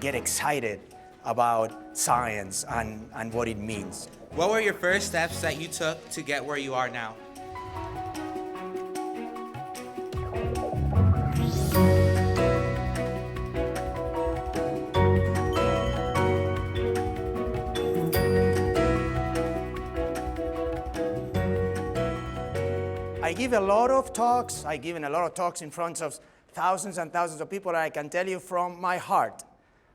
get excited about science and what it means. What were your first steps that you took to get where you are now? I give a lot of talks. I've given a lot of talks in front of thousands and thousands of people. And I can tell you from my heart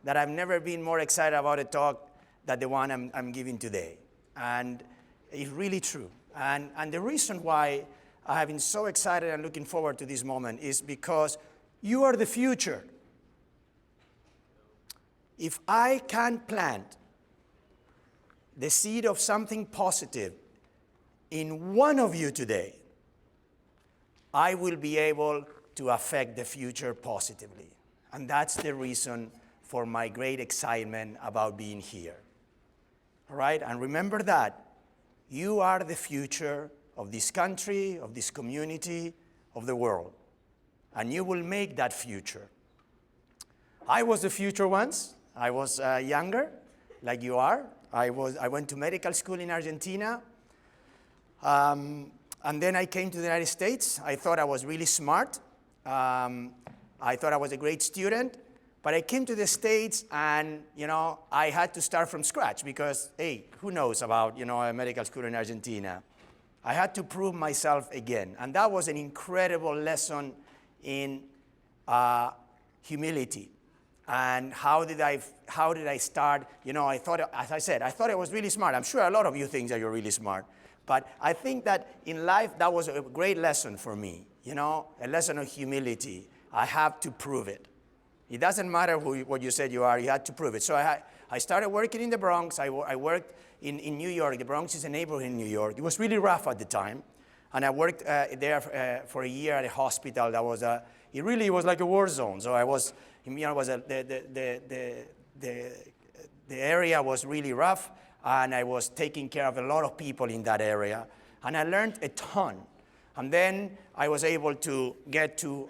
that I've never been more excited about a talk than the one I'm giving today. And it's really true. And the reason why I have been so excited and looking forward to this moment is because you are the future. If I can plant the seed of something positive in one of you today, I will be able to affect the future positively. And that's the reason for my great excitement about being here. All right? And remember that you are the future of this country, of this community, of the world. And you will make that future. I was the future once. I was younger, like you are. I went to medical school in Argentina. And then I came to the United States. I thought I was really smart. I thought I was a great student. But I came to the States and, I had to start from scratch because, hey, who knows about, a medical school in Argentina? I had to prove myself again. And that was an incredible lesson in humility. And how did I start? I thought, as I said, I thought I was really smart. I'm sure a lot of you think that you're really smart. But I think that in life, that was a great lesson for me, a lesson of humility. I have to prove it. It doesn't matter what you said you are, you had to prove it. So I started working in the Bronx. I worked in New York. The Bronx is a neighborhood in New York. It was really rough at the time. And I worked there for a year at a hospital that was, it really was like a war zone. So I was, the area was really rough. And I was taking care of a lot of people in that area. And I learned a ton. And then I was able to get to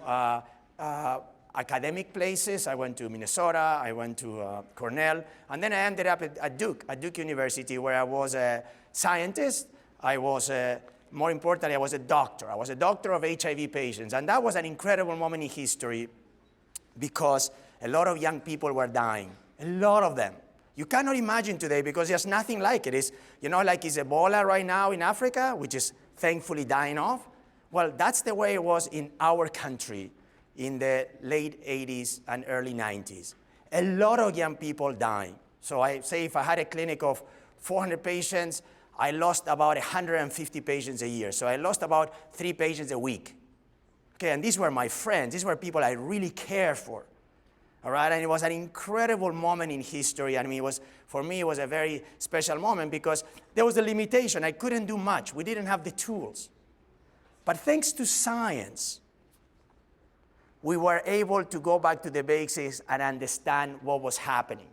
academic places. I went to Minnesota, I went to Cornell, and then I ended up at Duke University, where I was a scientist. I was, more importantly, I was a doctor. I was a doctor of HIV patients. And that was an incredible moment in history because a lot of young people were dying, a lot of them. You cannot imagine today because there's nothing like it. It's, like it's Ebola right now in Africa, which is thankfully dying off. Well, that's the way it was in our country in the late 80s and early 90s. A lot of young people dying. So I say if I had a clinic of 400 patients, I lost about 150 patients a year. So I lost about 3 patients a week. Okay, and these were my friends. These were people I really cared for. All right, and it was an incredible moment in history. I mean, for me, it was a very special moment because there was a limitation. I couldn't do much. We didn't have the tools. But thanks to science, we were able to go back to the basics and understand what was happening.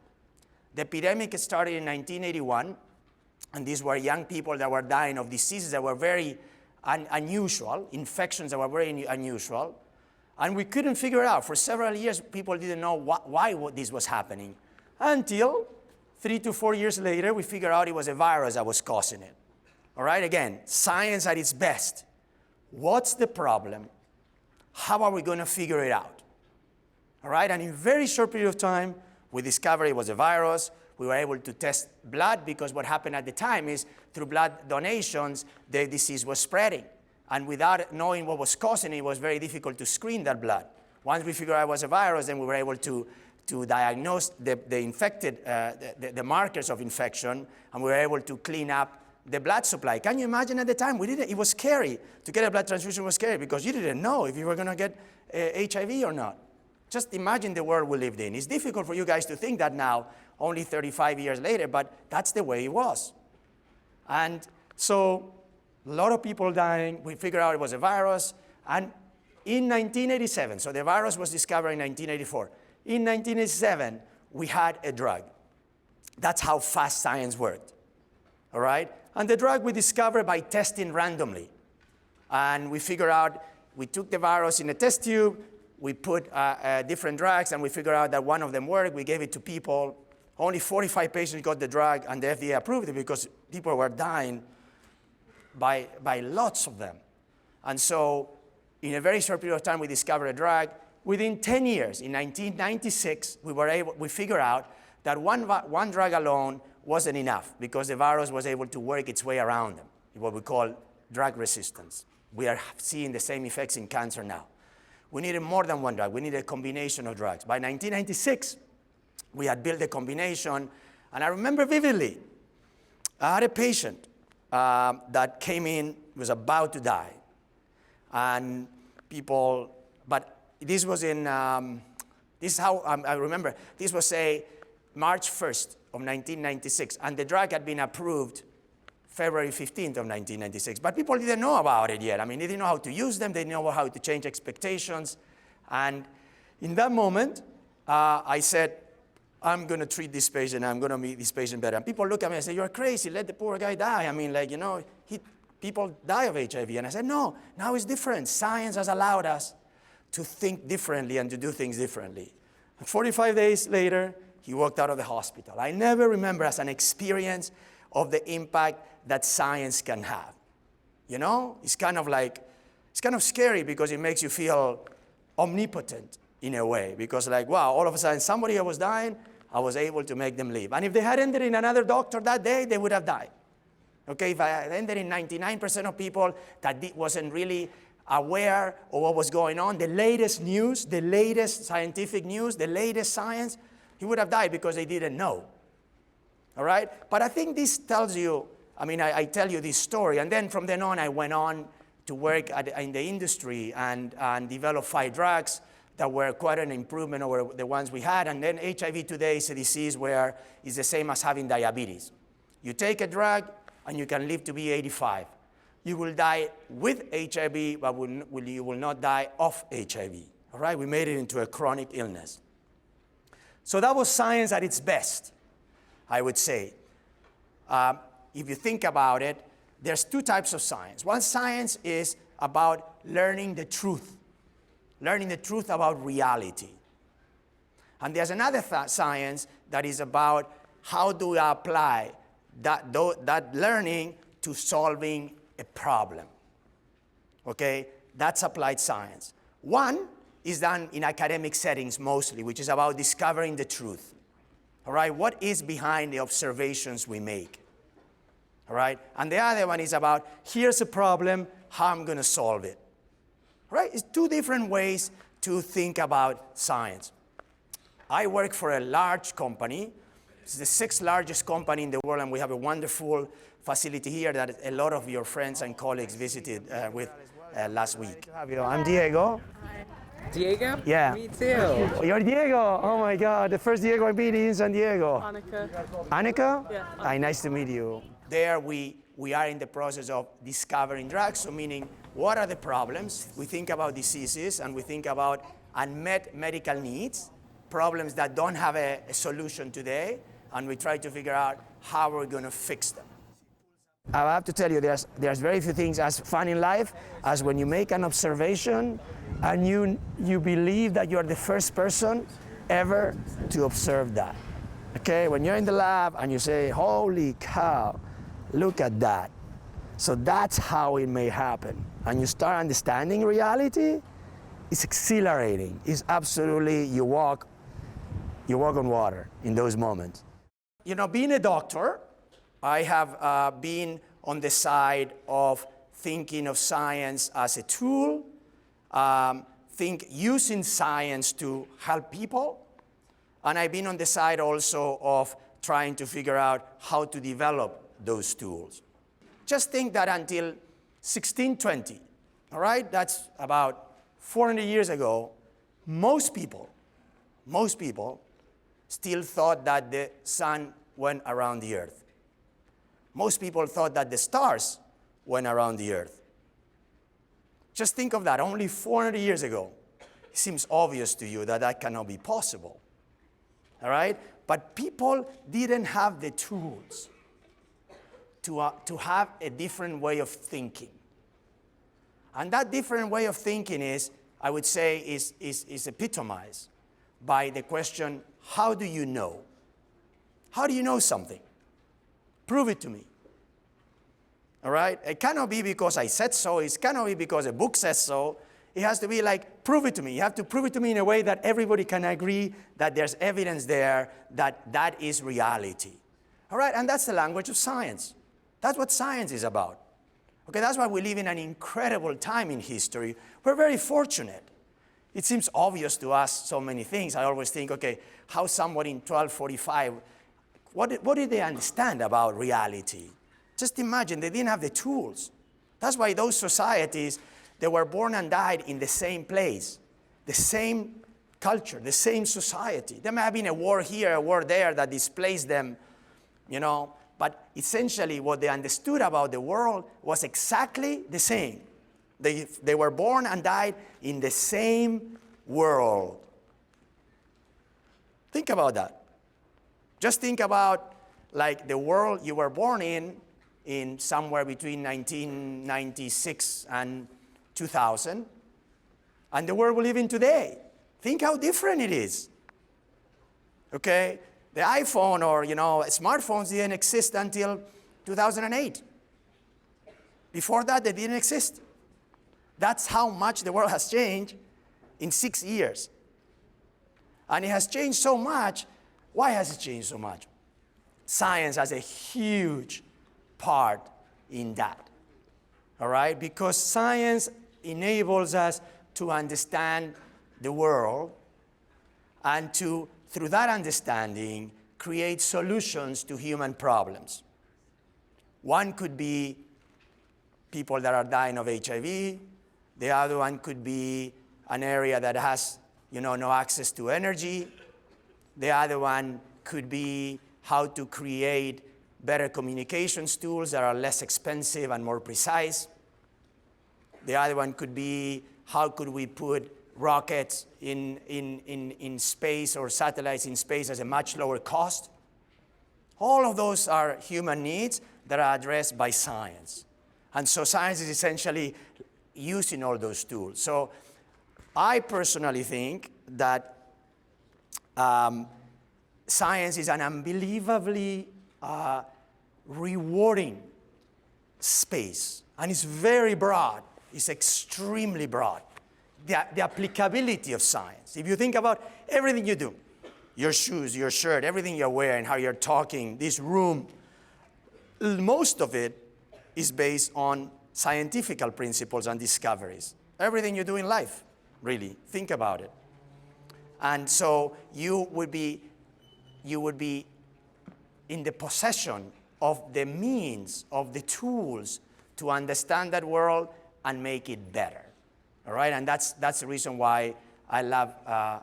The epidemic started in 1981, and these were young people that were dying of diseases that were very unusual, infections that were very unusual. And we couldn't figure it out. For several years, people didn't know why this was happening. Until 3 to 4 years later, we figured out it was a virus that was causing it. All right, again, science at its best. What's the problem? How are we going to figure it out? All right, and in a very short period of time, we discovered it was a virus. We were able to test blood because what happened at the time is through blood donations, the disease was spreading. And without knowing what was causing it, it was very difficult to screen that blood. Once we figured out it was a virus, then we were able to diagnose the infected, the markers of infection, and we were able to clean up the blood supply. Can you imagine at the time? It was scary. To get a blood transfusion was scary because you didn't know if you were going to get HIV or not. Just imagine the world we lived in. It's difficult for you guys to think that now, only 35 years later, but that's the way it was. And so, a lot of people dying. We figured out it was a virus. And in 1987, so the virus was discovered in 1984. In 1987, we had a drug. That's how fast science worked. All right? And the drug we discovered by testing randomly. And we figured out, we took the virus in a test tube, we put different drugs, and we figured out that one of them worked. We gave it to people. Only 45 patients got the drug, and the FDA approved it because people were dying by lots of them. And so in a very short period of time, we discovered a drug. Within 10 years, in 1996, we figured out that one drug alone wasn't enough because the virus was able to work its way around them, what we call drug resistance. We are seeing the same effects in cancer now. We needed more than one drug. We needed a combination of drugs. By 1996, we had built a combination, and I remember vividly, I had a patient that came in, was about to die, and people, but this was in, this is how I remember, this was say March 1st of 1996, and the drug had been approved February 15th of 1996, but people didn't know about it yet. I mean, they didn't know how to use them, they didn't know how to change expectations, and in that moment, I said, I'm going to treat this patient, I'm going to make this patient better. And people look at me and say, you're crazy, let the poor guy die. I mean, like, you know, people die of HIV. And I said, no, now it's different. Science has allowed us to think differently and to do things differently. And 45 days later, he walked out of the hospital. I never remember as an experience of the impact that science can have. You know, it's kind of like, it's kind of scary because it makes you feel omnipotent in a way, because like, wow, all of a sudden somebody who was dying, I was able to make them live. And if they had ended in another doctor that day, they would have died. Okay, if I had ended in 99% of people that wasn't really aware of what was going on, the latest news, the latest scientific news, the latest science, he would have died because they didn't know. All right? But I think this tells you, I mean, I tell you this story, and then from then on, I went on to work in the industry and develop 5 drugs that were quite an improvement over the ones we had. And then HIV today is a disease where it's the same as having diabetes. You take a drug and you can live to be 85. You will die with HIV, but you will not die of HIV. All right, we made it into a chronic illness. So that was science at its best, I would say. If you think about it, there's 2 types of science. One science is about learning the truth about reality. And there's another science that is about how do we apply that learning to solving a problem. Okay, that's applied science. One is done in academic settings mostly, which is about discovering the truth. All right, what is behind the observations we make? All right, and the other one is about, here's a problem, how I'm going to solve it. Right? It's 2 different ways to think about science. I work for a large company. It's the 6th largest company in the world, and we have a wonderful facility here that a lot of your friends and colleagues visited with last week. I'm Diego. Hi. Diego? Yeah. Me too. You're Diego. Oh my God, the first Diego I meet in San Diego. Annika. Annika? Yeah. Hi, nice to meet you. There we are in the process of discovering drugs, so meaning what are the problems? We think about diseases and we think about unmet medical needs, problems that don't have a solution today, and we try to figure out how we're going to fix them. I have to tell you, there's very few things as fun in life as when you make an observation and you believe that you're the first person ever to observe that. Okay, when you're in the lab and you say, holy cow, look at that. So that's how it may happen. And you start understanding reality, it's exhilarating. It's absolutely, you walk on water in those moments. You know, being a doctor, I have been on the side of thinking of science as a tool, using science to help people, and I've been on the side also of trying to figure out how to develop those tools. Just think that until 1620, all right, that's about 400 years ago, most people still thought that the sun went around the earth. Most people thought that the stars went around the earth. Just think of that, only 400 years ago. It seems obvious to you that that cannot be possible, all right? But people didn't have the tools to have a different way of thinking. And that different way of thinking is, I would say, is epitomized by the question, how do you know? How do you know something? Prove it to me. All right? It cannot be because I said so. It cannot be because a book says so. It has to be like, prove it to me. You have to prove it to me in a way that everybody can agree that there's evidence there that that is reality. All right? And that's the language of science. That's what science is about. Okay, that's why we live in an incredible time in history. We're very fortunate. It seems obvious to us so many things. I always think, okay, how somebody in 1245, what did they understand about reality? Just imagine, they didn't have the tools. That's why those societies, they were born and died in the same place, the same culture, the same society. There may have been a war here, a war there that displaced them, you know, but essentially what they understood about the world was exactly the same. They were born and died in the same world. Think about that. Just think about like the world you were born in somewhere between 1996 and 2000, and the world we live in today. Think how different it is. Okay? The iPhone or, you know, smartphones didn't exist until 2008. Before that, they didn't exist. That's how much the world has changed in 6 years. And it has changed so much. Why has it changed so much? Science has a huge part in that. All right? Because science enables us to understand the world and to, through that understanding, create solutions to human problems. One could be people that are dying of HIV. The other one could be an area that has, you know, no access to energy. The other one could be how to create better communications tools that are less expensive and more precise. The other one could be how could we put rockets in space or satellites in space at a much lower cost. All of those are human needs that are addressed by science. And so science is essentially using all those tools. So I personally think that science is an unbelievably rewarding space. And it's very broad. It's extremely broad. The applicability of science. If you think about everything you do, your shoes, your shirt, everything you're wearing, how you're talking, this room, most of it is based on scientific principles and discoveries. Everything you do in life, really, think about it. And so you would be in the possession of the means, of the tools to understand that world and make it better. All right, and that's the reason why I love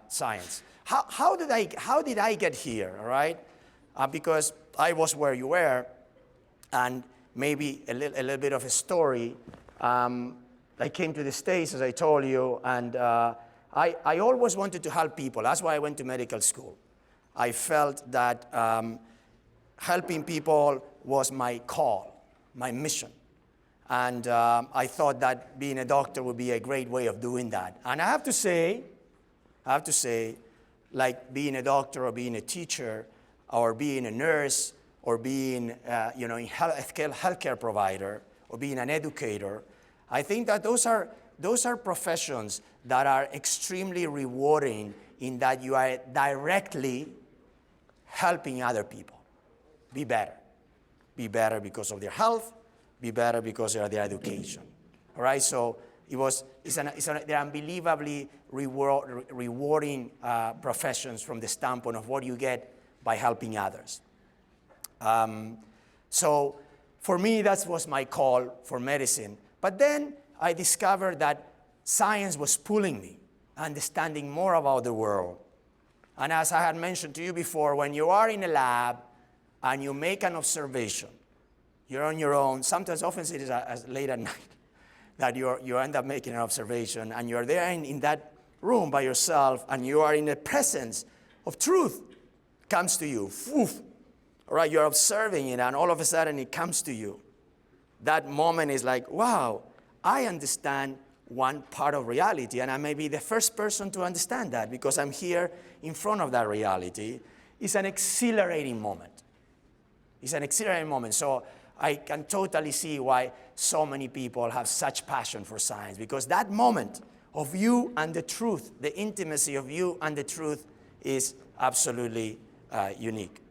science. How did I get here? All right, because I was where you were, and maybe a little bit of a story. I came to the States, as I told you, and I always wanted to help people. That's why I went to medical school. I felt that helping people was my call, my mission. And I thought that being a doctor would be a great way of doing that. And I have to say, like being a doctor or being a teacher or being a nurse or being a healthcare provider or being an educator, I think that those are professions that are extremely rewarding in that you are directly helping other people be better. Be better because of their health, be better because of their education. All right, so they're unbelievably rewarding professions from the standpoint of what you get by helping others. So for me, that was my call for medicine. But then I discovered that science was pulling me, understanding more about the world. And as I had mentioned to you before, when you are in a lab and you make an observation, you're on your own. Sometimes, often it is as late at night that you end up making an observation, and you're there in that room by yourself, and you are in the presence of truth. It comes to you. Woof. All right, you're observing it, and all of a sudden it comes to you. That moment is like, wow, I understand one part of reality, and I may be the first person to understand that because I'm here in front of that reality. It's an exhilarating moment. It's an exhilarating moment. So I can totally see why so many people have such passion for science, because that moment of you and the truth, the intimacy of you and the truth is absolutely unique.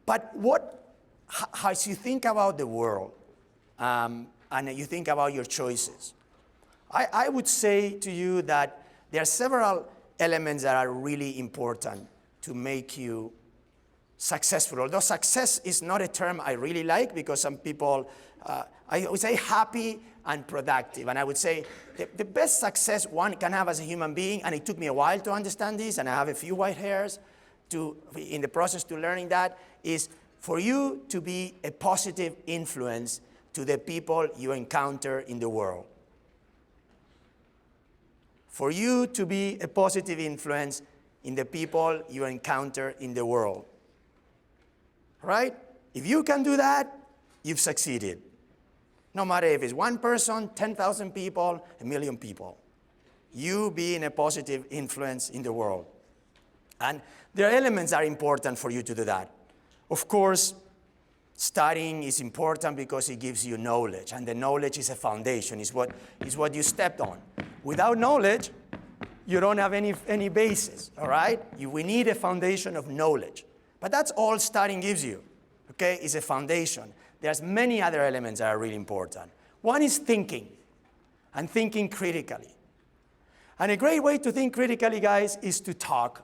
But as you think about the world and you think about your choices, I would say to you that there are several elements that are really important to make you successful. Although success is not a term I really like, because some people, I would say happy and productive. And I would say the best success one can have as a human being, and it took me a while to understand this, and I have a few white hairs in the process to learning that, is for you to be a positive influence to the people you encounter in the world. For you to be a positive influence in the people you encounter in the world. Right? If you can do that, you've succeeded. No matter if it's one person, 10,000 people, 1,000,000 people. You being a positive influence in the world. And there are elements that are important for you to do that. Of course, studying is important because it gives you knowledge, and the knowledge is a foundation, is what you stepped on. Without knowledge, you don't have any basis, all right? We need a foundation of knowledge. But that's all studying gives you, okay? It's a foundation. There's many other elements that are really important. One is thinking, and thinking critically. And a great way to think critically, guys, is to talk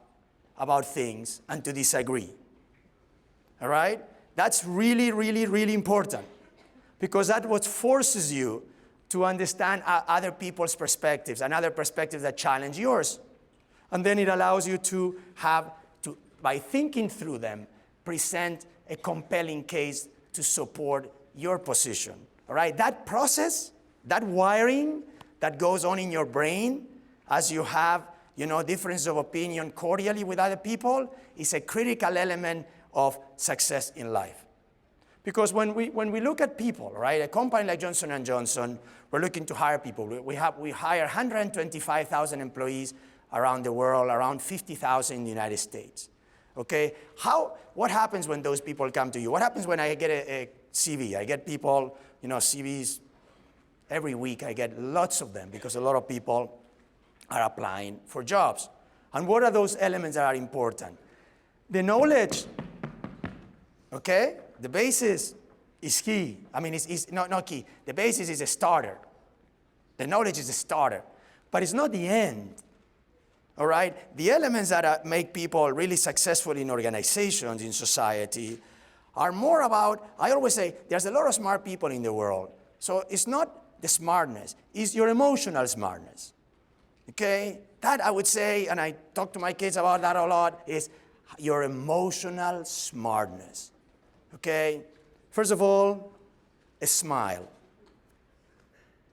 about things and to disagree, all right? That's really, really, really important, because that's what forces you to understand other people's perspectives and other perspectives that challenge yours. And then it allows you to by thinking through them, present a compelling case to support your position, all right? That process, that wiring that goes on in your brain as you have, difference of opinion cordially with other people is a critical element of success in life. Because when we look at people, right, a company like Johnson & Johnson, we're looking to hire people. We hire 125,000 employees around the world, around 50,000 in the United States. Okay, what happens when those people come to you? What happens when I get a CV? I get people, CVs every week. I get lots of them because a lot of people are applying for jobs. And what are those elements that are important? The knowledge, okay? The basis is key. I mean, it's not key. The basis is a starter. The knowledge is a starter, but it's not the end. All right? The elements that make people really successful in organizations, in society, are more about, I always say, there's a lot of smart people in the world. So it's not the smartness, it's your emotional smartness. Okay? That I would say, and I talk to my kids about that a lot, is your emotional smartness. Okay? First of all, a smile.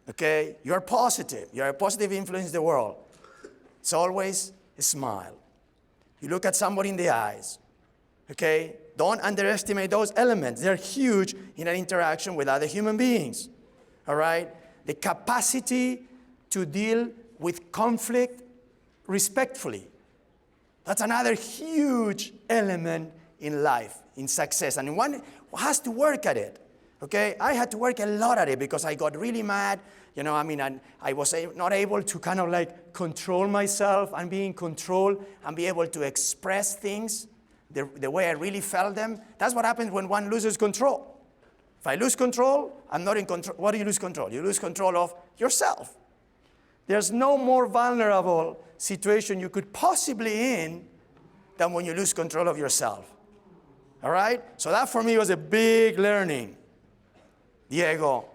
Okay? You're positive. You're a positive influence in the world. It's always a smile. You look at somebody in the eyes, okay? Don't underestimate those elements. They're huge in an interaction with other human beings, all right? The capacity to deal with conflict respectfully. That's another huge element in life, in success. And one has to work at it, okay? I had to work a lot at it because I got really mad. And I was not able to kind of like control myself and be in control and be able to express things the way I really felt them. That's what happens when one loses control. If I lose control, I'm not in control. What do you lose control? You lose control of yourself. There's no more vulnerable situation you could possibly in than when you lose control of yourself. All right? So that for me was a big learning. Diego,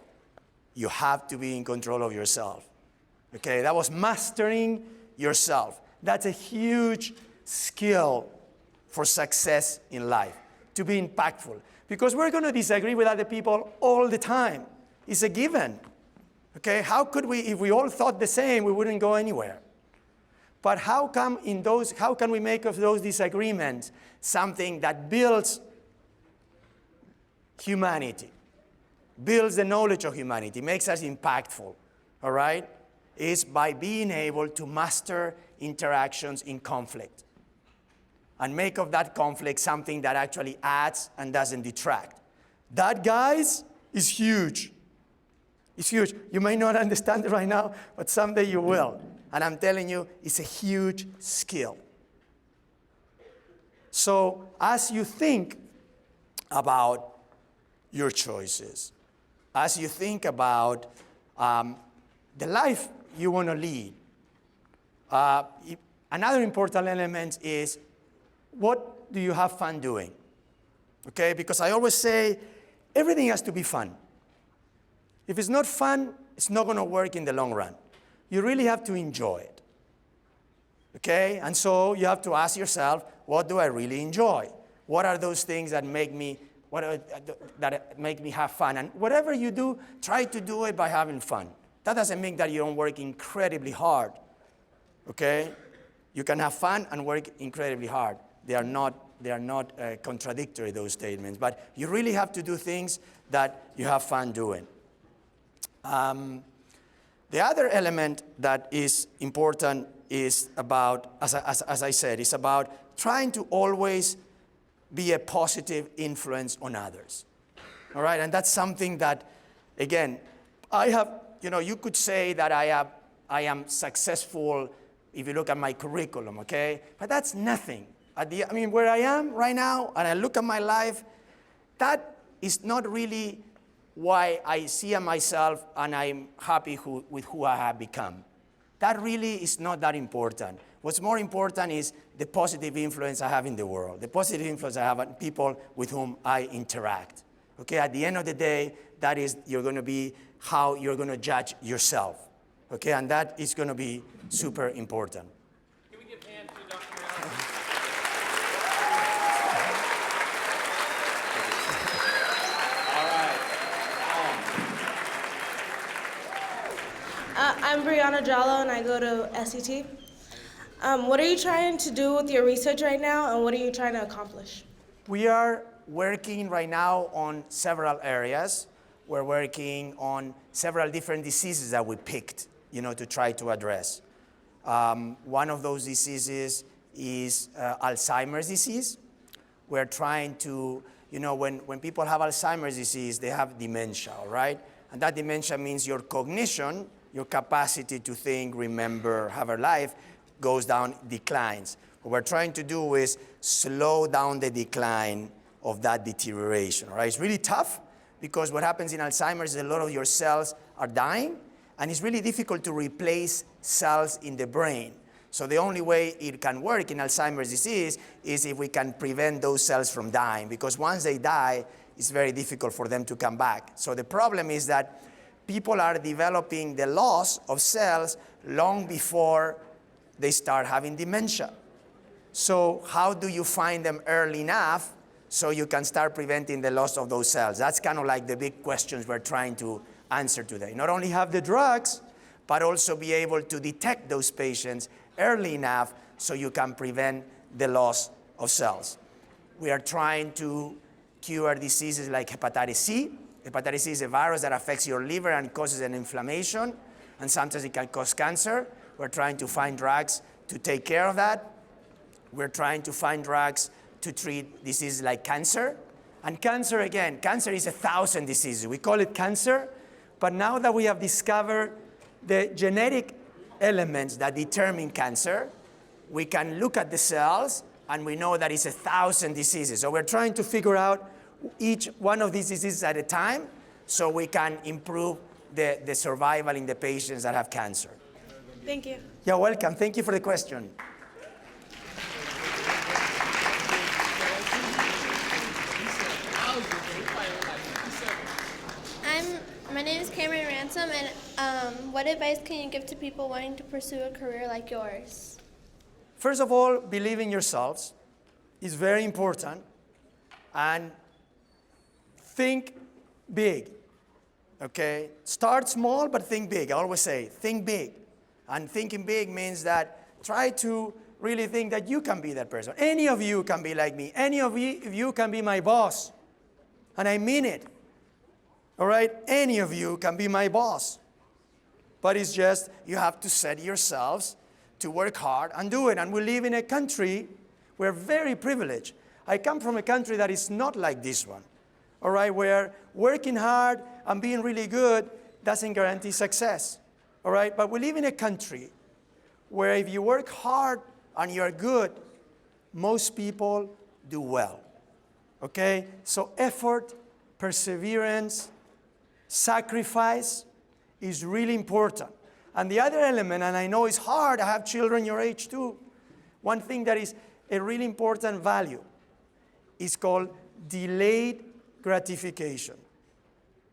you have to be in control of yourself. Okay, that was mastering yourself. That's a huge skill for success in life, to be impactful. Because we're going to disagree with other people all the time. It's a given. Okay, how could we, if we all thought the same, we wouldn't go anywhere. But how can we make of those disagreements something that builds humanity? Builds the knowledge of humanity, makes us impactful, all right, is by being able to master interactions in conflict and make of that conflict something that actually adds and doesn't detract. That, guys, is huge. It's huge. You may not understand it right now, but someday you will. And I'm telling you, it's a huge skill. So as you think about your choices, as you think about the life you want to lead, another important element is, what do you have fun doing? Okay, because I always say everything has to be fun. If it's not fun, it's not going to work in the long run. You really have to enjoy it. Okay, and so you have to ask yourself, what do I really enjoy? What are those things that make me have fun? And whatever you do, try to do it by having fun. That doesn't mean that you don't work incredibly hard. Okay, you can have fun and work incredibly hard. They are not contradictory, those statements. But you really have to do things that you have fun doing. The other element that is important is about, as I said, it's about trying to always be a positive influence on others. All right, and that's something that, again, I have, you could say that I am successful if you look at my curriculum, okay? But that's nothing. Where I am right now, and I look at my life, that is not really why I see myself and I'm happy with who I have become. That really is not that important. What's more important is the positive influence I have in the world, the positive influence I have on people with whom I interact. Okay, at the end of the day, that is going to be how you're going to judge yourself. Okay, and that is going to be super important. Can we give hands to Dr. Miralles? I'm Brianna Jallo, and I go to SET. What are you trying to do with your research right now, and what are you trying to accomplish? We are working right now on several areas. We're working on several different diseases that we picked, to try to address. One of those diseases is Alzheimer's disease. We're trying to, when people have Alzheimer's disease, they have dementia, all right? And that dementia means your cognition, your capacity to think, remember, have a life, goes down, declines. What we're trying to do is slow down the decline of that deterioration, right? It's really tough because what happens in Alzheimer's is a lot of your cells are dying, and it's really difficult to replace cells in the brain. So the only way it can work in Alzheimer's disease is if we can prevent those cells from dying, because once they die, it's very difficult for them to come back. So the problem is that people are developing the loss of cells long before they start having dementia. So how do you find them early enough so you can start preventing the loss of those cells? That's kind of like the big questions we're trying to answer today. Not only have the drugs, but also be able to detect those patients early enough so you can prevent the loss of cells. We are trying to cure diseases like hepatitis C. Hepatitis C is a virus that affects your liver and causes an inflammation, and sometimes it can cause cancer. We're trying to find drugs to take care of that. We're trying to find drugs to treat diseases like cancer. And cancer, again, cancer is 1,000 diseases. We call it cancer, but now that we have discovered the genetic elements that determine cancer, we can look at the cells and we know that it's 1,000 diseases. So we're trying to figure out each one of these diseases at a time so we can improve the survival in the patients that have cancer. Thank you. You're welcome. Thank you for the question. My name is Cameron Ransom, and what advice can you give to people wanting to pursue a career like yours? First of all, believe in yourselves is very important, and think big, okay? Start small, but think big. I always say, think big. And thinking big means that try to really think that you can be that person. Any of you can be like me. Any of you can be my boss. And I mean it. All right? Any of you can be my boss. but it's just you have to set yourselves to work hard and do it. And we live in a country, we're very privileged. I come from a country that is not like this one, all right, where working hard and being really good doesn't guarantee success, all right? But we live in a country where if you work hard and you're good, most people do well, okay? So effort, perseverance, sacrifice is really important. And the other element, and I know it's hard, I have children your age too, one thing that is a really important value is called delayed gratification,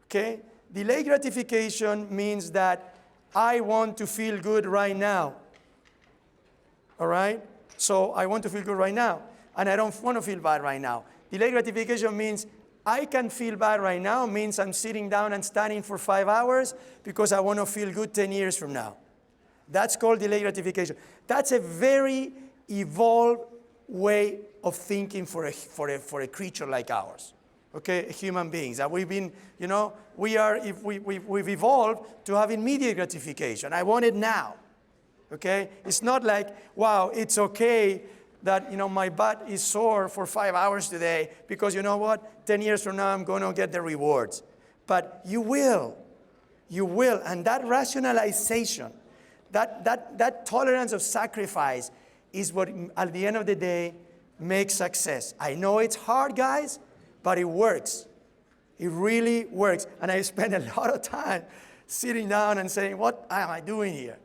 okay? Delayed gratification means that I want to feel good right now, all right? So I want to feel good right now, and I don't want to feel bad right now. Delayed gratification means I can feel bad right now, means I'm sitting down and studying for 5 hours because I want to feel good 10 years from now. That's called delayed gratification. That's a very evolved way of thinking for a creature like ours, okay, human beings. That we've been, you know, we've evolved to have immediate gratification. I want it now, okay? It's not like, wow, it's okay that, you know, my butt is sore for 5 hours today because you know what? 10 years from now, I'm going to get the rewards. But you will, and that rationalization, that tolerance of sacrifice is what, at the end of the day, makes success. I know it's hard, guys, but it works. It really works. And I spend a lot of time sitting down and saying, what am I doing here?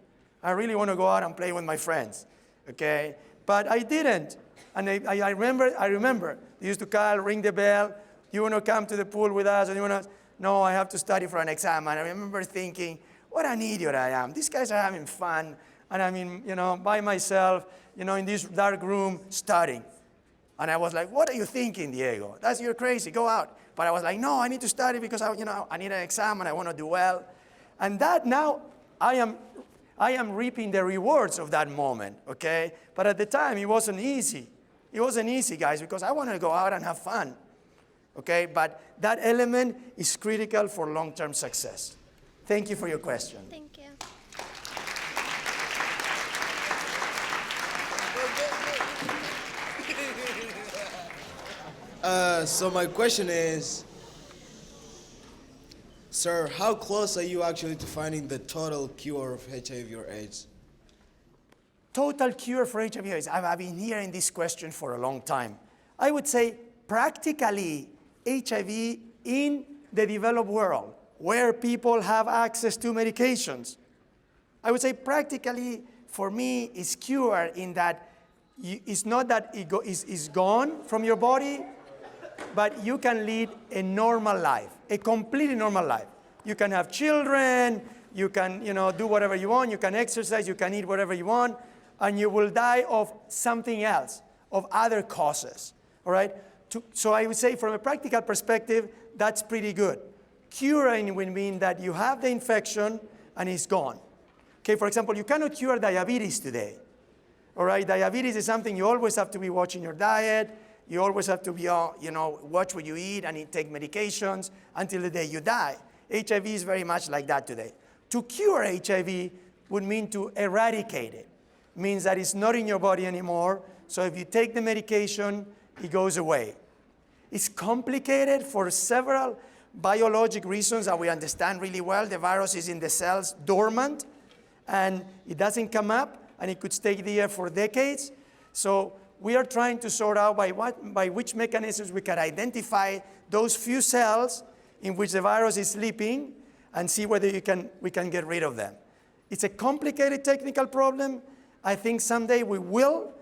I really want to go out and play with my friends, okay? But I didn't. And I remember, they used to call, ring the bell, you want to come to the pool with us? And you want to, no, I have to study for an exam. And I remember thinking, what an idiot I am. These guys are having fun. And I mean, you know, by myself, you know, in this dark room studying. And I was like, what are you thinking, Diego? You're crazy, go out. But I was like, no, I need to study because I need an exam and I want to do well. And that now, I am reaping the rewards of that moment, okay? But at the time, it wasn't easy. It wasn't easy, guys, because I wanted to go out and have fun, okay? But that element is critical for long-term success. Thank you for your question. Thank you. So my question is, sir, how close are you actually to finding the total cure of HIV or AIDS? Total cure for HIV/AIDS. I've been hearing this question for a long time. I would say practically HIV in the developed world, where people have access to medications, I would say practically for me is cure in that it's not that it is gone from your body, but you can lead a normal life, a completely normal life. You can have children, you can, you know, do whatever you want, you can exercise, you can eat whatever you want, and you will die of something else, of other causes, all right? So I would say from a practical perspective, that's pretty good. Curing would mean that you have the infection and it's gone. Okay, for example, you cannot cure diabetes today, all right? Diabetes is something you always have to be watching your diet. You always have to be, watch what you eat and take medications until the day you die. HIV is very much like that today. To cure HIV would mean to eradicate it. Means that it's not in your body anymore. So if you take the medication, it goes away. It's complicated for several biologic reasons that we understand really well. The virus is in the cells dormant, and it doesn't come up, and it could stay there for decades. So we are trying to sort out by which mechanisms we can identify those few cells in which the virus is sleeping and see whether we can get rid of them. It's a complicated technical problem. I think someday we will,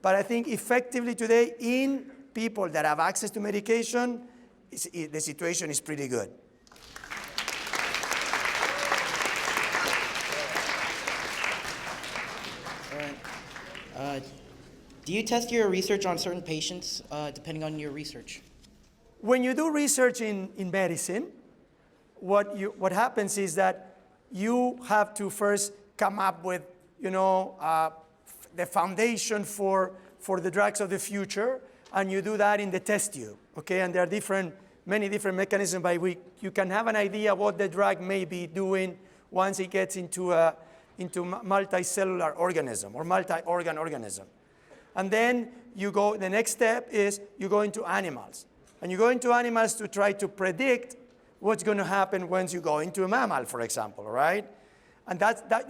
but I think effectively today in people that have access to medication, the situation is pretty good. All right. Do you test your research on certain patients depending on your research? When you do research in medicine, what happens is that you have to first come up with, the foundation for the drugs of the future, and you do that in the test tube, okay? And there are many different mechanisms by which you can have an idea what the drug may be doing once it gets into multicellular organism or multi-organ organism. And then the next step is you go into animals. And you go into animals to try to predict what's going to happen once you go into a mammal, for example, right? And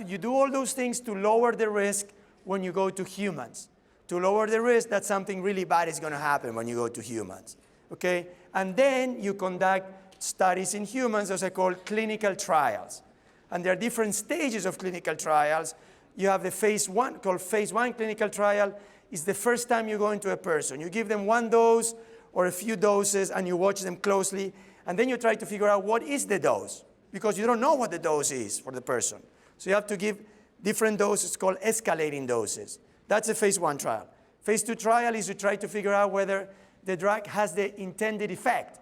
you do all those things to lower the risk when you go to humans. To lower the risk that something really bad is going to happen when you go to humans, okay? And then you conduct studies in humans, those are called clinical trials. And there are different stages of clinical trials. You have the phase 1, called phase 1 clinical trial. Is the first time you go into a person. You give them one dose or a few doses, and you watch them closely, and then you try to figure out what is the dose, because you don't know what the dose is for the person. So you have to give different doses called escalating doses. That's a phase 1 trial. Phase 2 trial is you try to figure out whether the drug has the intended effect.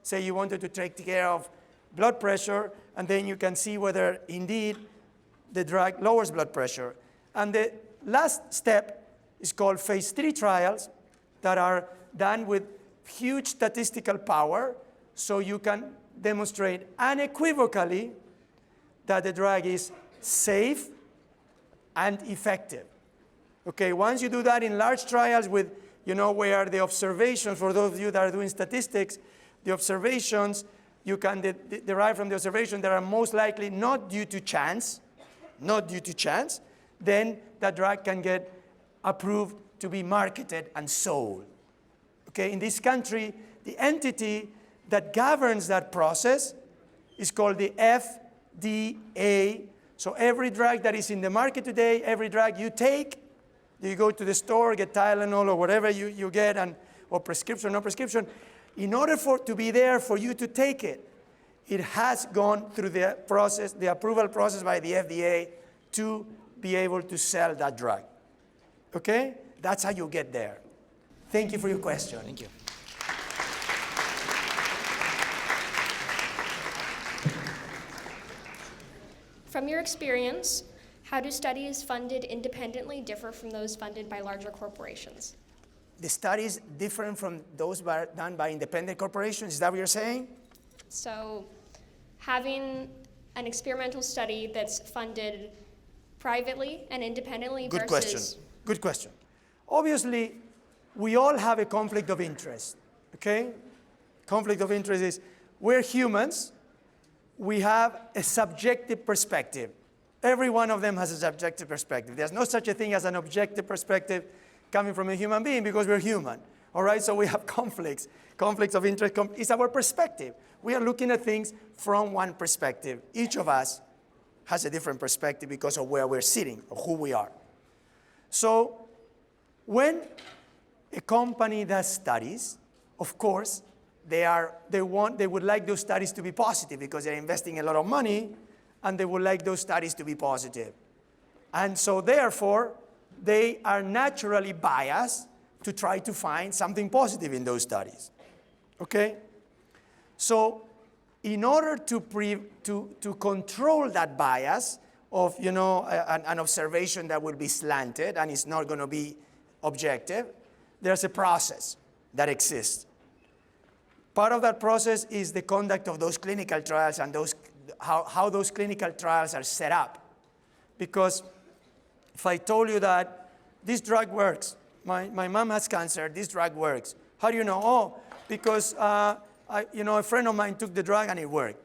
Say you wanted to take care of blood pressure, and then you can see whether indeed the drug lowers blood pressure. And the last step is called phase 3 trials that are done with huge statistical power, so you can demonstrate unequivocally that the drug is safe and effective. Okay, once you do that in large trials with, where the observations, for those of you that are doing statistics, the observations, you can derive from the observation that are most likely not due to chance, then that drug can get approved to be marketed and sold. Okay, in this country, the entity that governs that process is called the FDA. So every drug that is in the market today, every drug you take, you go to the store, get Tylenol or whatever you get, or prescription, no prescription, in order to be there for you to take it, it has gone through the process, the approval process by the FDA to be able to sell that drug. Okay? That's how you get there. Thank you for your question. Thank you. From your experience, how do studies funded independently differ from those funded by larger corporations? The studies different from those done by independent corporations, is that what you're saying? So having an experimental study that's funded privately and independently Good versus... question. Good question. Obviously, we all have a conflict of interest, okay? Conflict of interest is we're humans. We have a subjective perspective. Every one of them has a subjective perspective. There's no such a thing as an objective perspective coming from a human being because we're human, all right? So we have conflicts of interest. It's our perspective. We are looking at things from one perspective. Each of us has a different perspective because of where we're sitting or who we are. So when a company does studies, of course, they would like those studies to be positive because they're investing a lot of money, and they would like those studies to be positive. And so therefore, they are naturally biased to try to find something positive in those studies. Okay? So in order to control that bias of an observation that will be slanted and is not going to be objective, there's a process that exists. Part of that process is the conduct of those clinical trials and how those clinical trials are set up. Because if I told you that this drug works, my mom has cancer, this drug works. How do you know? Oh, because a friend of mine took the drug and it worked.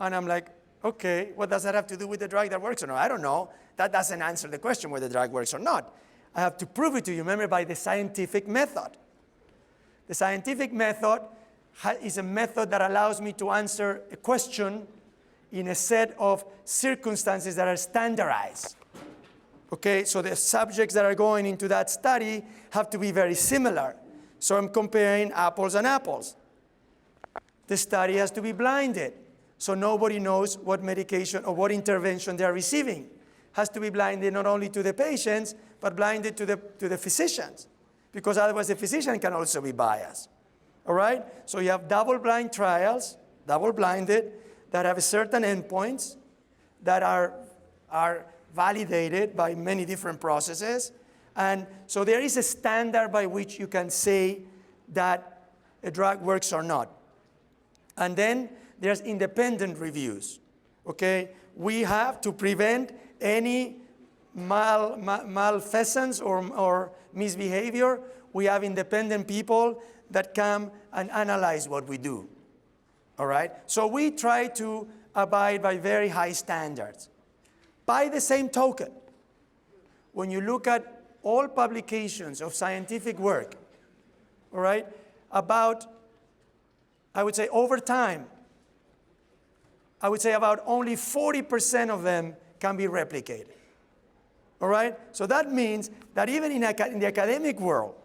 And I'm like, okay, what does that have to do with the drug that works or not? I don't know. That doesn't answer the question whether the drug works or not. I have to prove it to you, remember, by the scientific method. The scientific method is a method that allows me to answer a question in a set of circumstances that are standardized. Okay, so the subjects that are going into that study have to be very similar. So I'm comparing apples and apples. The study has to be blinded, so nobody knows what medication or what intervention they're receiving. Has to be blinded not only to the patients, but blinded to the physicians, because otherwise the physician can also be biased. All right? So you have double-blind trials, double-blinded, that have certain endpoints that are validated by many different processes. And so there is a standard by which you can say that a drug works or not. And then there's independent reviews, okay? we have to prevent any malfeasance or misbehavior. We have independent people that come and analyze what we do. All right? So we try to abide by very high standards. By the same token, when you look at all publications of scientific work, all right, about, I would say over time, I would say about only 40% of them can be replicated. All right? So that means that even in the academic world,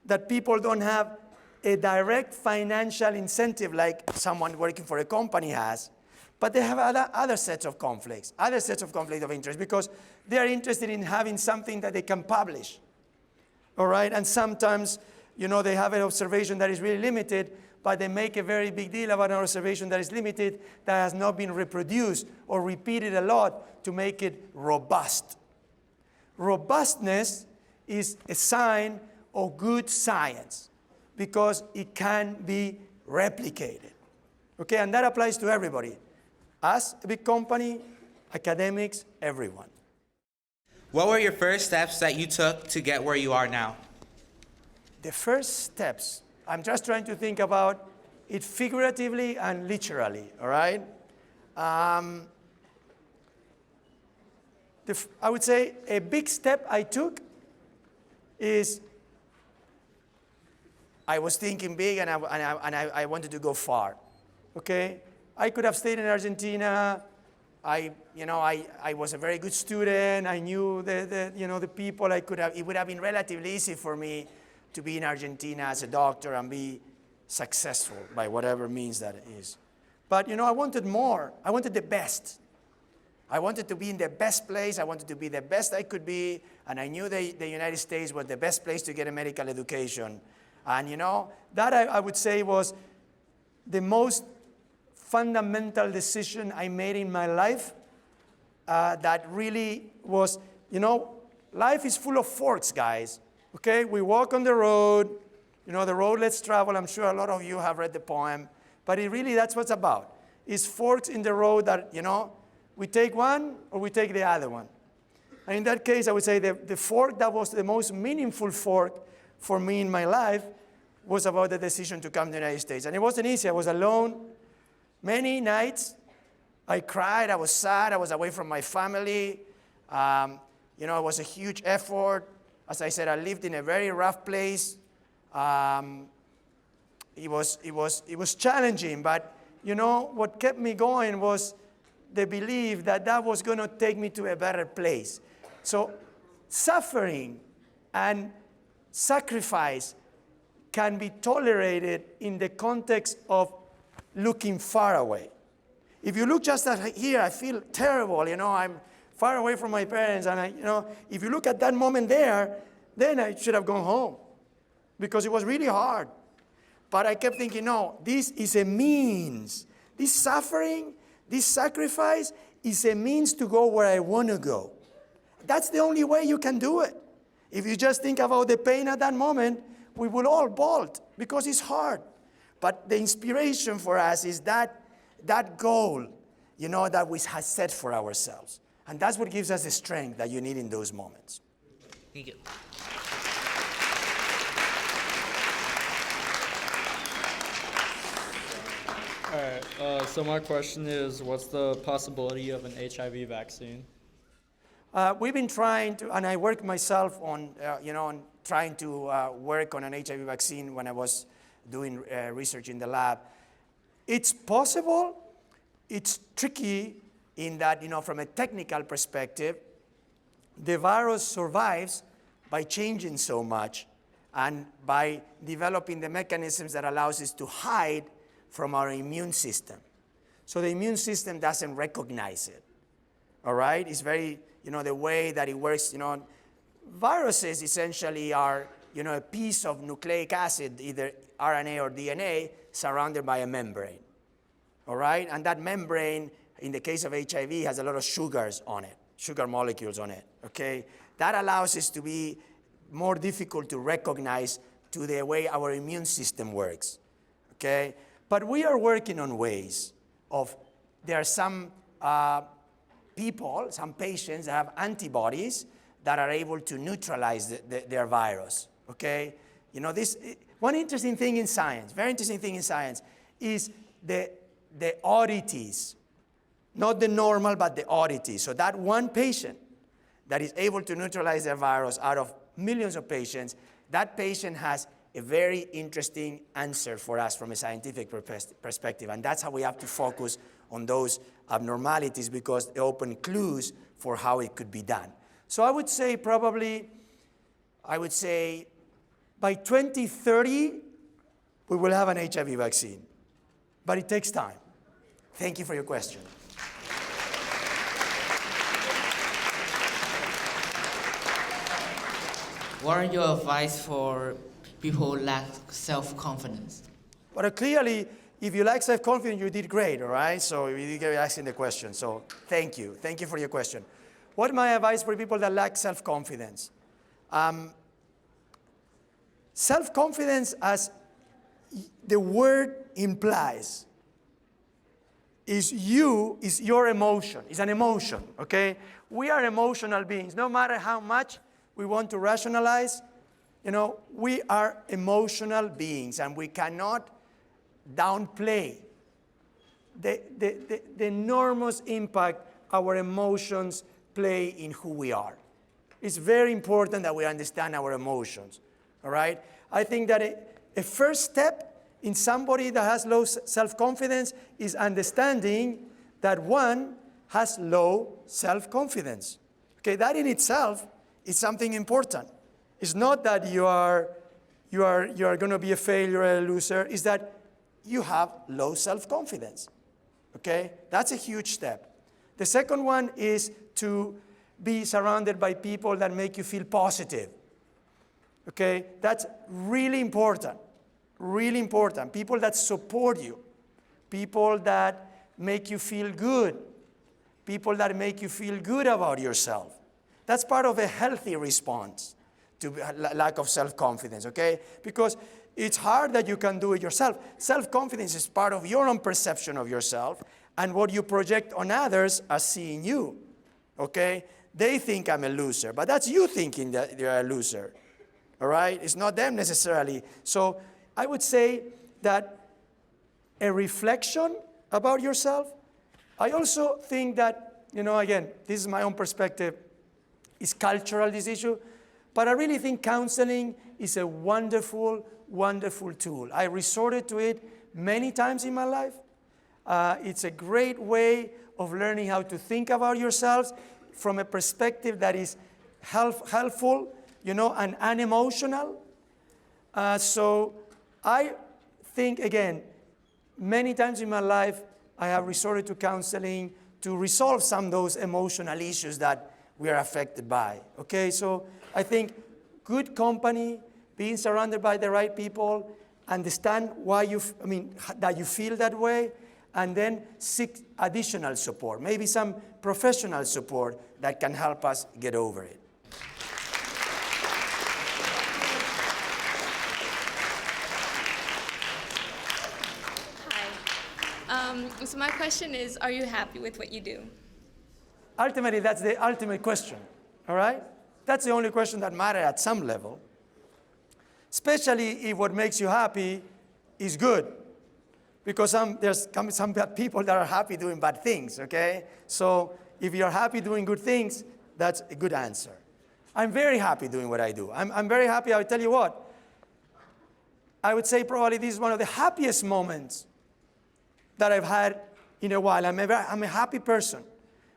that people don't have a direct financial incentive like someone working for a company has, but they have other sets of conflicts, other sets of conflict of interest, because they are interested in having something that they can publish. All right? And sometimes, you know, they have an observation that is really limited, but they make a very big deal about an observation that is limited, that has not been reproduced or repeated a lot to make it robust. Robustness is a sign of good science because it can be replicated. Okay, and that applies to everybody. Us, a big company, academics, everyone. What were your first steps that you took to get where you are now? The first steps, I'm just trying to think about it figuratively and literally, all right? I would say a big step I took is I was thinking big and I wanted to go far, okay? I could have stayed in Argentina. I was a very good student. I knew the people. It would have been relatively easy for me to be in Argentina as a doctor and be successful by whatever means that is. But, I wanted more. I wanted the best. I wanted to be in the best place. I wanted to be the best I could be. And I knew the United States was the best place to get a medical education. And, that I would say was the most fundamental decision I made in my life that really was, life is full of forks, guys. Okay, we walk on the road, the road less traveled. I'm sure a lot of you have read the poem, but that's what it's about. It's forks in the road that, we take one or we take the other one. And in that case, I would say the fork that was the most meaningful fork for me in my life was about the decision to come to the United States. And it wasn't easy. I was alone. Many nights, I cried. I was sad. I was away from my family. It was a huge effort. As I said, I lived in a very rough place. It was challenging, but what kept me going was the belief that was going to take me to a better place. So suffering and sacrifice can be tolerated in the context of looking far away. If you look just at here, I feel terrible, I'm far away from my parents, and if you look at that moment there, then I should have gone home because it was really hard. But I kept thinking, no, this is a means. This suffering, this sacrifice is a means to go where I want to go. That's the only way you can do it. If you just think about the pain at that moment, we will all bolt because it's hard. But the inspiration for us is that goal, that we have set for ourselves. And that's what gives us the strength that you need in those moments. Thank you. All right, so my question is, what's the possibility of an HIV vaccine? We've been trying to, and I worked myself on, on trying to work on an HIV vaccine when I was doing research in the lab. It's possible. It's tricky in that, from a technical perspective, the virus survives by changing so much and by developing the mechanisms that allows us to hide from our immune system. So the immune system doesn't recognize it, all right? It's very, the way that it works, viruses essentially are, a piece of nucleic acid, either RNA or DNA, surrounded by a membrane, all right? And that membrane, in the case of HIV, has a lot of sugars on it, sugar molecules on it, okay? That allows us to be more difficult to recognize to the way our immune system works, okay? But we are working on ways of, there are some people, some patients that have antibodies that are able to neutralize their virus, okay? You know, one interesting thing in science, very interesting thing in science, is the oddities. Not the normal, but the oddities. So that one patient that is able to neutralize their virus out of millions of patients, that patient has a very interesting answer for us from a scientific perspective. And that's how we have to focus on those abnormalities, because they open clues for how it could be done. So I would say by 2030, we will have an HIV vaccine. But it takes time. Thank you for your question. What are your advice for people who lack self-confidence? But clearly, if you lack self-confidence, you did great, all right? So you did asking the question. So thank you. Thank you for your question. What is my advice for people that lack self-confidence? Self-confidence, as the word implies, is your emotion. It's an emotion, okay? We are emotional beings. No matter how much we want to rationalize, you know, we are emotional beings, and we cannot downplay the enormous impact our emotions play in who we are. It's very important that we understand our emotions, all right? I think that a first step in somebody that has low self-confidence is understanding that one has low self-confidence. Okay, that in itself is something important. It's not that you are going to be a failure or a loser. It's that you have low self-confidence. Okay, that's a huge step. The second one is to be surrounded by people that make you feel positive. Okay, that's really important. Really important. People that support you. People that make you feel good. People that make you feel good about yourself. That's part of a healthy response to lack of self-confidence, okay? Because it's hard that you can do it yourself. Self-confidence is part of your own perception of yourself and what you project on others as seeing you, okay? They think I'm a loser, but that's you thinking that you're a loser, all right? It's not them necessarily. So I would say that a reflection about yourself. I also think that, you know, again, this is my own perspective, is cultural, this issue, but I really think counseling is a wonderful, wonderful tool. I resorted to it many times in my life. It's a great way of learning how to think about yourselves from a perspective that is helpful, you know, and unemotional. So I think, again, many times in my life, I have resorted to counseling to resolve some of those emotional issues that we are affected by, okay? So I think good company, being surrounded by the right people, understand why that you feel that way, and then seek additional support, maybe some professional support that can help us get over it. So my question is, are you happy with what you do? Ultimately, that's the ultimate question, all right? That's the only question that matters at some level, especially if what makes you happy is good. Because there's some bad people that are happy doing bad things, okay? So if you're happy doing good things, that's a good answer. I'm very happy doing what I do. I'm very happy. I'll tell you what. I would say probably this is one of the happiest moments that I've had in a while. I'm a happy person.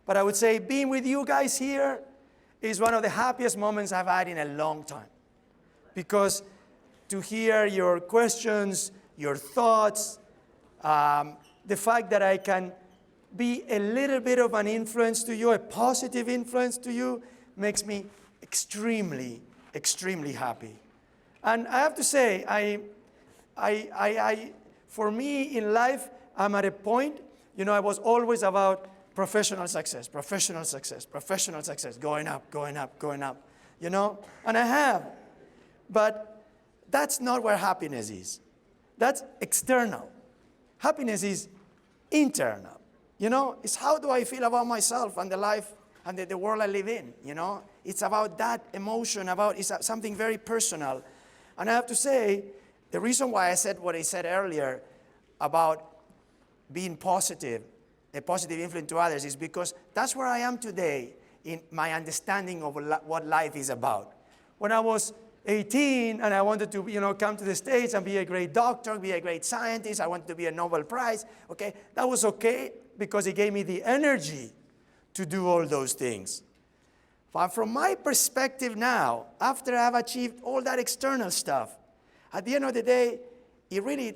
But I would say being with you guys here is one of the happiest moments I've had in a long time. Because to hear your questions, your thoughts, the fact that I can be a little bit of an influence to you, a positive influence to you, makes me extremely, extremely happy. And I have to say, for me in life, I'm at a point, you know, I was always about professional success, going up, going up, going up, you know? And I have. But that's not where happiness is. That's external. Happiness is internal. You know, it's how do I feel about myself and the life and the world I live in, you know? It's about that emotion, it's something very personal. And I have to say, the reason why I said what I said earlier about being positive, a positive influence to others, is because that's where I am today in my understanding of what life is about. When I was 18 and I wanted to, you know, come to the States and be a great doctor, be a great scientist, I wanted to be a Nobel Prize, okay? That was okay because it gave me the energy to do all those things. But from my perspective now, after I've achieved all that external stuff, at the end of the day, it really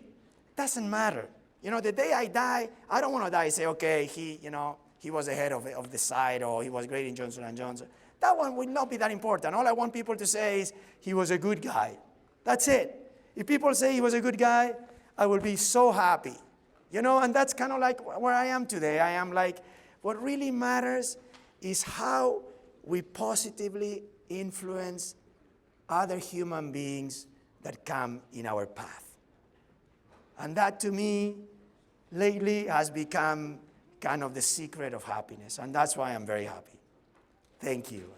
doesn't matter. You know, the day I die, I don't want to die and say, okay, he was ahead of the side, or he was great in Johnson & Johnson. That one will not be that important. All I want people to say is, he was a good guy. That's it. If people say he was a good guy, I will be so happy. You know, and that's kind of like where I am today. I am like, what really matters is how we positively influence other human beings that come in our path. And that, to me, lately has become kind of the secret of happiness. And that's why I'm very happy. Thank you.